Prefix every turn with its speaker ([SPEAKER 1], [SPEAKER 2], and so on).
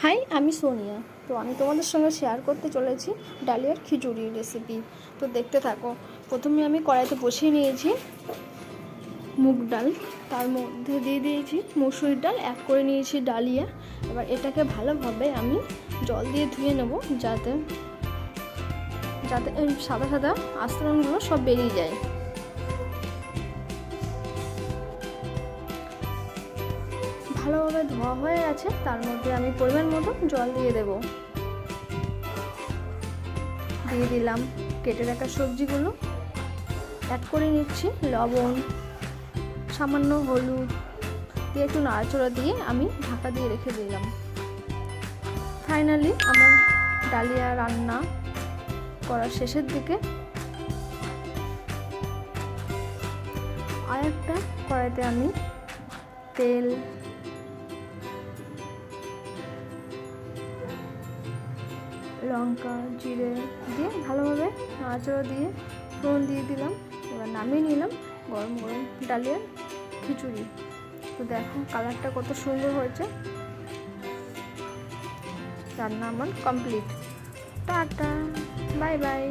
[SPEAKER 1] High, আমি সোনিয়া। তো আমি তোমাদের সঙ্গে শেয়ার করতে চলেছি ডালিয়ার খিচুড়ির রেসিপি। তো দেখতে থাকো। প্রথমে আমি কড়াইতে বসিয়ে নিয়েছি মুগ ডাল, তার মধ্যে দিয়ে দিয়েছি মসুরির ডাল, অ্যাড করে নিয়েছি ডালিয়া। এবার এটাকে ভালোভাবে আমি জল দিয়ে ধুয়ে নেব, যাতে যাতে এই সাদা সাদা আস্তরণগুলো সব বেরিয়ে যায়। ভালোভাবে ধোয়া হয়ে গেছে, তার মধ্যে আমি পরিমাণ মতো জল দিয়ে দেব। দিয়ে দিলাম কেটে রাখা সবজিগুলো, অ্যাড করে নিচ্ছি লবণ, সামান্য হলুদ দিয়ে একটু নাড়াচাড়া দিয়ে আমি ঢাকা দিয়ে রেখে দিলাম। ফাইনালি আমার ডালিয়া রান্না করার শেষের দিকে। আর একটা কড়াইতে আমি তেল, লঙ্কা, জিরে দিয়ে ভালোভাবে নাড়াচাড়া দিয়ে ফোড়ন দিয়ে দিলাম। এবার নামিয়ে নিলাম গরম গরম ডালিয়ার খিচুড়ি। তো দেখো কালারটা কত সুন্দর হয়েছে। রান্না আমার কমপ্লিট। Tata, bye bye.